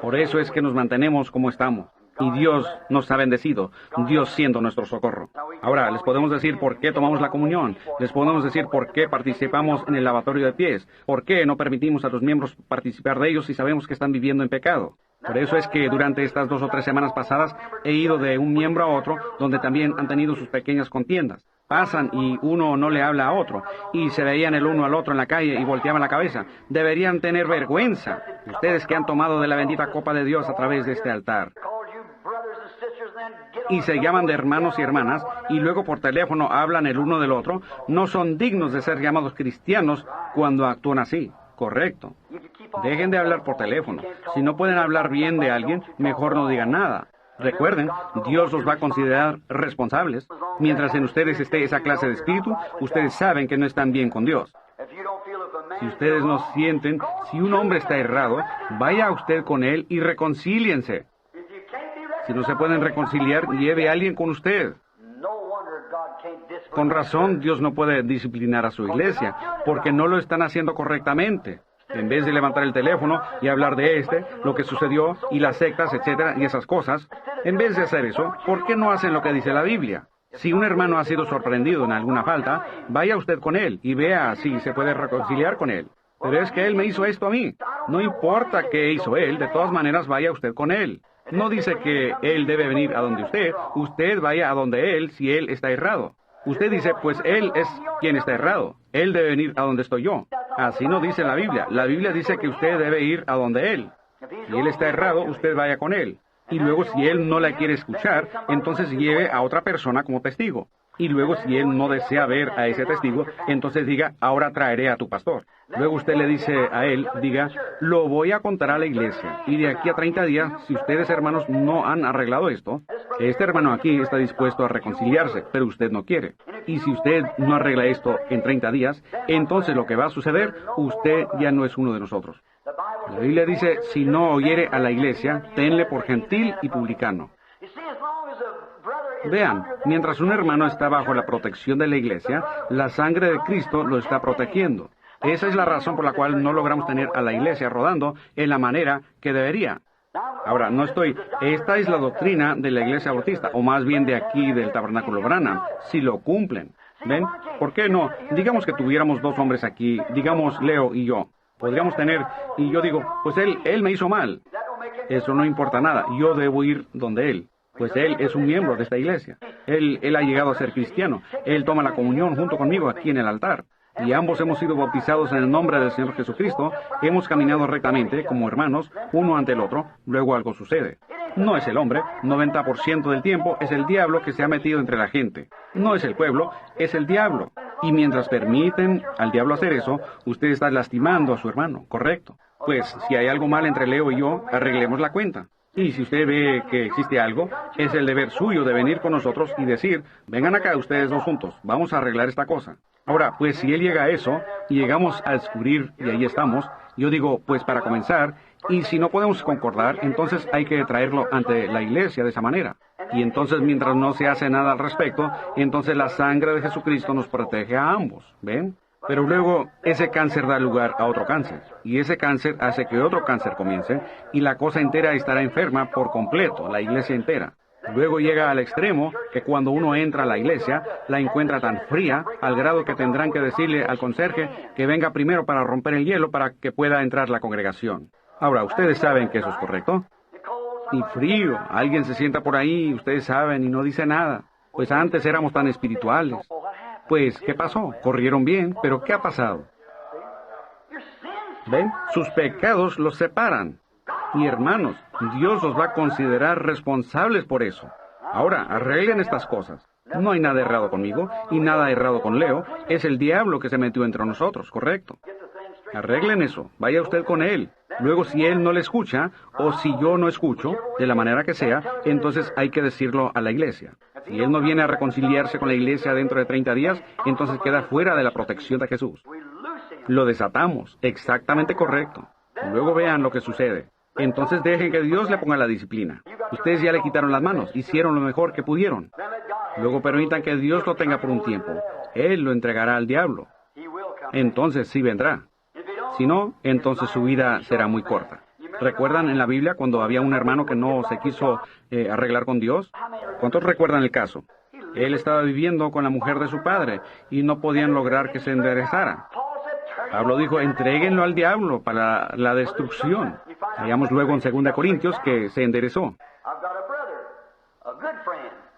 S1: Por eso es que nos mantenemos como estamos. Y Dios nos ha bendecido, Dios siendo nuestro socorro. Ahora, les podemos decir por qué tomamos la comunión, les podemos decir por qué participamos en el lavatorio de pies, por qué no permitimos a los miembros participar de ellos si sabemos que están viviendo en pecado. Por eso es que durante estas 2 o 3 semanas pasadas he ido de un miembro a otro, donde también han tenido sus pequeñas contiendas. Pasan y uno no le habla a otro, y se veían el uno al otro en la calle y volteaban la cabeza. Deberían tener vergüenza, ustedes que han tomado de la bendita copa de Dios a través de este altar. Y se llaman de hermanos y hermanas, y luego por teléfono hablan el uno del otro. No son dignos de ser llamados cristianos cuando actúan así. Correcto. Dejen de hablar por teléfono. Si no pueden hablar bien de alguien, mejor no digan nada. Recuerden, Dios los va a considerar responsables. Mientras en ustedes esté esa clase de espíritu, ustedes saben que no están bien con Dios. Si ustedes no sienten, si un hombre está errado, vaya usted con él y reconcíliense. Si no se pueden reconciliar, lleve a alguien con usted. Con razón, Dios no puede disciplinar a su iglesia, porque no lo están haciendo correctamente. En vez de levantar el teléfono y hablar de lo que sucedió, y las sectas, etcétera, y esas cosas, en vez de hacer eso, ¿por qué no hacen lo que dice la Biblia? Si un hermano ha sido sorprendido en alguna falta, vaya usted con él y vea si se puede reconciliar con él. Pero es que él me hizo esto a mí. No importa qué hizo él, de todas maneras vaya usted con él. No dice que él debe venir a donde usted vaya a donde él si él está errado. Usted dice, pues él es quien está errado. Él debe venir a donde estoy yo. Así no dice la Biblia. La Biblia dice que usted debe ir a donde él. Si él está errado, usted vaya con él. Y luego si él no la quiere escuchar, entonces lleve a otra persona como testigo. Y luego si él no desea ver a ese testigo, entonces diga, ahora traeré a tu pastor. Luego usted le dice a él, diga, lo voy a contar a la iglesia. Y de aquí a 30 días, si ustedes hermanos no han arreglado esto, este hermano aquí está dispuesto a reconciliarse, pero usted no quiere. Y si usted no arregla esto en 30 días, entonces lo que va a suceder, usted ya no es uno de nosotros. La Biblia dice, si no oyere a la iglesia, tenle por gentil y publicano. Vean, mientras un hermano está bajo la protección de la iglesia, la sangre de Cristo lo está protegiendo. Esa es la razón por la cual no logramos tener a la iglesia rodando en la manera que debería. Ahora, esta es la doctrina de la iglesia bautista, o más bien de aquí del Tabernáculo Branham, si lo cumplen. ¿Ven? ¿Por qué no? Digamos que tuviéramos 2 hombres aquí, digamos Leo y yo. Podríamos tener, y yo digo, pues él me hizo mal. Eso no importa nada, yo debo ir donde él. Pues él es un miembro de esta iglesia. Él ha llegado a ser cristiano. Él toma la comunión junto conmigo aquí en el altar. Y ambos hemos sido bautizados en el nombre del Señor Jesucristo. Hemos caminado rectamente, como hermanos, uno ante el otro. Luego algo sucede. No es el hombre. 90% del tiempo es el diablo que se ha metido entre la gente. No es el pueblo, es el diablo. Y mientras permiten al diablo hacer eso, usted está lastimando a su hermano, ¿correcto? Pues si hay algo mal entre Leo y yo, arreglemos la cuenta. Y si usted ve que existe algo, es el deber suyo de venir con nosotros y decir, vengan acá ustedes 2 juntos, vamos a arreglar esta cosa. Ahora, pues si él llega a eso, y llegamos a descubrir, y ahí estamos, yo digo, pues para comenzar, y si no podemos concordar, entonces hay que traerlo ante la iglesia de esa manera. Y entonces mientras no se hace nada al respecto, entonces la sangre de Jesucristo nos protege a ambos, ¿ven? Pero luego ese cáncer da lugar a otro cáncer, y ese cáncer hace que otro cáncer comience, y la cosa entera estará enferma por completo, la iglesia entera. Luego llega al extremo que cuando uno entra a la iglesia, la encuentra tan fría, al grado que tendrán que decirle al conserje que venga primero para romper el hielo para que pueda entrar la congregación. Ahora, ustedes saben que eso es correcto. Y frío, alguien se sienta por ahí, ustedes saben, y no dice nada. Pues antes éramos tan espirituales. Pues, ¿qué pasó? Corrieron bien, pero ¿qué ha pasado? ¿Ven? Sus pecados los separan. Y hermanos, Dios los va a considerar responsables por eso. Ahora, arreglen estas cosas. No hay nada errado conmigo y nada errado con Leo. Es el diablo que se metió entre nosotros, ¿correcto? Arreglen eso. Vaya usted con él. Luego, si él no le escucha, o si yo no escucho, de la manera que sea, entonces hay que decirlo a la iglesia. Si él no viene a reconciliarse con la iglesia dentro de 30 días, entonces queda fuera de la protección de Jesús. Lo desatamos. Exactamente correcto. Luego vean lo que sucede. Entonces dejen que Dios le ponga la disciplina. Ustedes ya le quitaron las manos, hicieron lo mejor que pudieron. Luego permitan que Dios lo tenga por un tiempo. Él lo entregará al diablo. Entonces sí vendrá. Si no, entonces su vida será muy corta. ¿Recuerdan en la Biblia cuando había un hermano que no se quiso arreglar con Dios? ¿Cuántos recuerdan el caso? Él estaba viviendo con la mujer de su padre y no podían lograr que se enderezara. Pablo dijo, entréguenlo al diablo para la destrucción. Hallamos luego en 2 Corintios que se enderezó.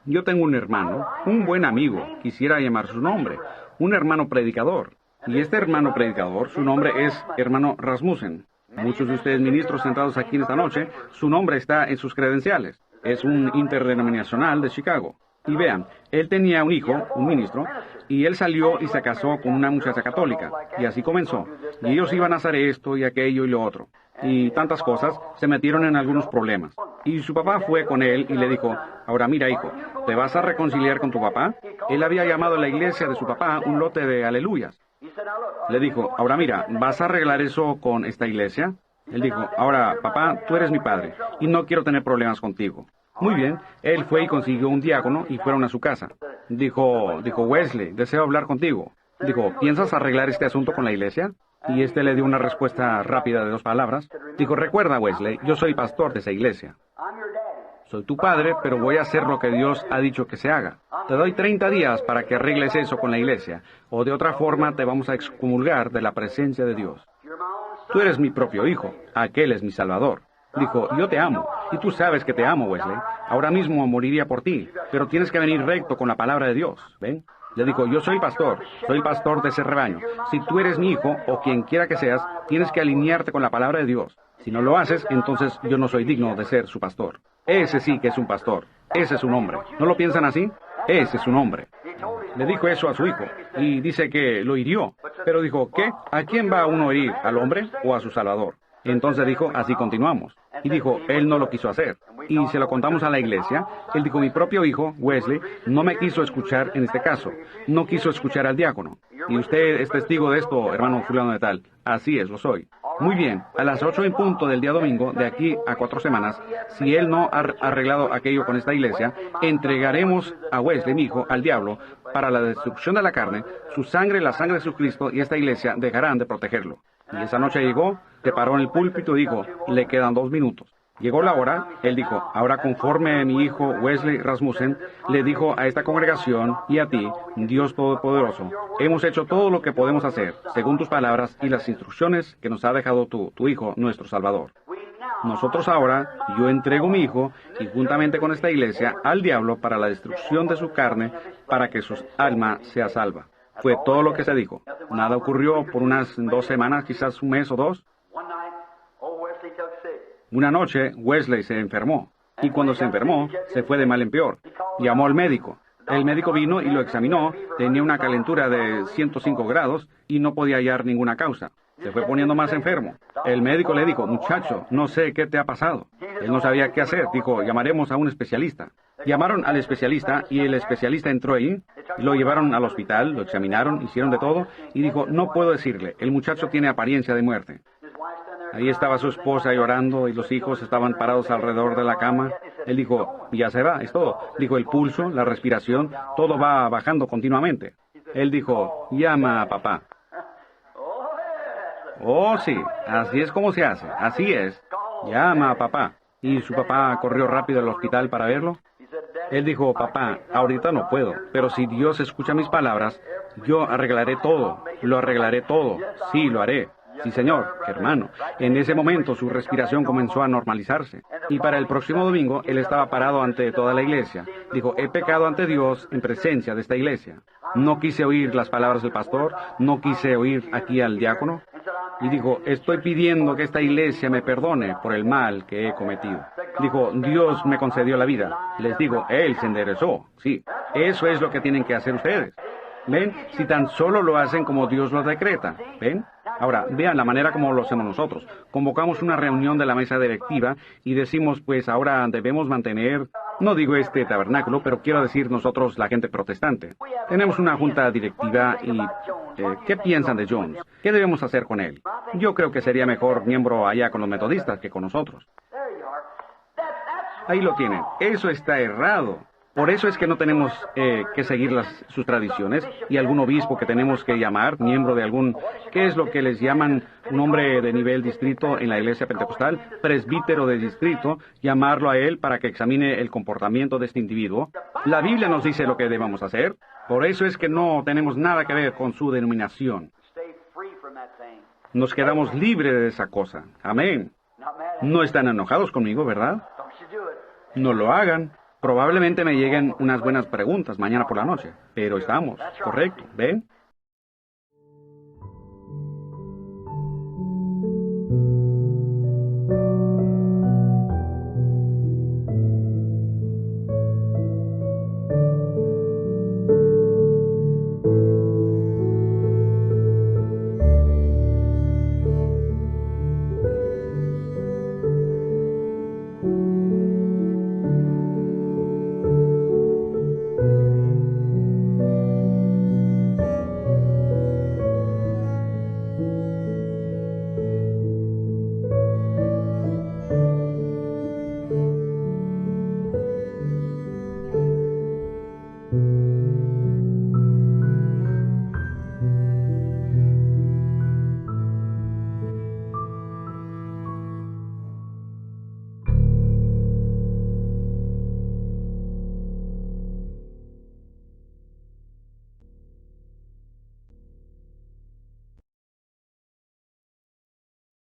S1: Yo tengo un hermano, un buen amigo, quisiera llamar su nombre, un hermano predicador. Y este hermano predicador, su nombre es hermano Rasmussen. Muchos de ustedes ministros sentados aquí en esta noche, su nombre está en sus credenciales. Es un interdenominacional de Chicago. Y vean, él tenía un hijo, un ministro, y él salió y se casó con una muchacha católica. Y así comenzó. Y ellos iban a hacer esto y aquello y lo otro. Y tantas cosas, se metieron en algunos problemas. Y su papá fue con él y le dijo, ahora mira hijo, ¿te vas a reconciliar con tu papá? Él había llamado a la iglesia de su papá un lote de aleluyas. Le dijo, ahora mira, ¿vas a arreglar eso con esta iglesia? Él dijo, ahora papá, tú eres mi padre y no quiero tener problemas contigo. Muy bien, él fue y consiguió un diácono y fueron a su casa. Dijo Wesley, deseo hablar contigo. Dijo, ¿piensas arreglar este asunto con la iglesia? Y este le dio una respuesta rápida de 2 palabras. Dijo, recuerda Wesley, yo soy pastor de esa iglesia. Soy tu padre, pero voy a hacer lo que Dios ha dicho que se haga. Te doy 30 días para que arregles eso con la iglesia, o de otra forma te vamos a excomulgar de la presencia de Dios. Tú eres mi propio hijo, aquel es mi Salvador. Dijo, yo te amo, y tú sabes que te amo, Wesley. Ahora mismo moriría por ti, pero tienes que venir recto con la palabra de Dios, ¿ven? Le dijo, yo soy pastor de ese rebaño. Si tú eres mi hijo, o quien quiera que seas, tienes que alinearte con la palabra de Dios. Si no lo haces, entonces yo no soy digno de ser su pastor. Ese sí que es un pastor. Ese es un hombre. ¿No lo piensan así? Ese es un hombre. Le dijo eso a su hijo, y dice que lo hirió. Pero dijo, ¿qué? ¿A quién va uno a herir? ¿Al hombre o a su Salvador? Entonces dijo, así continuamos. Y dijo, él no lo quiso hacer. Y se lo contamos a la iglesia. Él dijo, mi propio hijo, Wesley, no me quiso escuchar en este caso. No quiso escuchar al diácono. Y usted es testigo de esto, hermano fulano de tal. Así es, lo soy. Muy bien, a las 8 en punto del día domingo, de aquí a 4 semanas, si él no ha arreglado aquello con esta iglesia, entregaremos a Wesley, mi hijo, al diablo, para la destrucción de la carne. Su sangre, la sangre de Jesucristo y esta iglesia dejarán de protegerlo. Y esa noche llegó, se paró en el púlpito y dijo, le quedan 2 minutos. Llegó la hora, él dijo, ahora conforme mi hijo Wesley Rasmussen le dijo a esta congregación y a ti, Dios Todopoderoso, hemos hecho todo lo que podemos hacer, según tus palabras y las instrucciones que nos ha dejado tu hijo, nuestro Salvador. Nosotros ahora, yo entrego mi hijo, y juntamente con esta iglesia, al diablo para la destrucción de su carne, para que su alma sea salva. Fue todo lo que se dijo. Nada ocurrió por unas 2 semanas, quizás un mes o 2. Una noche, Wesley se enfermó, y cuando se enfermó, se fue de mal en peor. Llamó al médico. El médico vino y lo examinó, tenía una calentura de 105 grados y no podía hallar ninguna causa. Se fue poniendo más enfermo. El médico le dijo, muchacho, no sé qué te ha pasado. Él no sabía qué hacer. Dijo, llamaremos a un especialista. Llamaron al especialista y el especialista entró ahí, lo llevaron al hospital, lo examinaron, hicieron de todo y dijo, no puedo decirle, el muchacho tiene apariencia de muerte. Ahí estaba su esposa llorando y los hijos estaban parados alrededor de la cama. Él dijo, ya se va, es todo. Dijo, el pulso, la respiración, todo va bajando continuamente. Él dijo, llama a papá. Oh, sí, así es como se hace, así es. Llama a papá. Y su papá corrió rápido al hospital para verlo. Él dijo, papá, ahorita no puedo, pero si Dios escucha mis palabras, yo arreglaré todo, lo arreglaré todo, sí, lo haré. Sí, señor, hermano. En ese momento su respiración comenzó a normalizarse. Y para el próximo domingo, él estaba parado ante toda la iglesia. Dijo, he pecado ante Dios en presencia de esta iglesia. No quise oír las palabras del pastor, no quise oír aquí al diácono. Y dijo, estoy pidiendo que esta iglesia me perdone por el mal que he cometido. Dijo, Dios me concedió la vida. Les digo, Él se enderezó. Sí, eso es lo que tienen que hacer ustedes. ¿Ven? Si tan solo lo hacen como Dios lo decreta. ¿Ven? Ahora, vean la manera como lo hacemos nosotros. Convocamos una reunión de la mesa directiva y decimos, pues ahora debemos mantener, no digo este tabernáculo, pero quiero decir nosotros, la gente protestante. Tenemos una junta directiva y ¿qué piensan de Jones? ¿Qué debemos hacer con él? Yo creo que sería mejor miembro allá con los metodistas que con nosotros. Ahí lo tienen. Eso está errado. Por eso es que no tenemos que seguir sus tradiciones y algún obispo que tenemos que llamar, miembro de algún, ¿qué es lo que les llaman un hombre de nivel distrito en la iglesia pentecostal? Presbítero de distrito, llamarlo a él para que examine el comportamiento de este individuo. La Biblia nos dice lo que debemos hacer. Por eso es que no tenemos nada que ver con su denominación. Nos quedamos libres de esa cosa. Amén. No están enojados conmigo, ¿verdad? No lo hagan. Probablemente me lleguen unas buenas preguntas mañana por la noche. Pero estamos, correcto, ¿ven?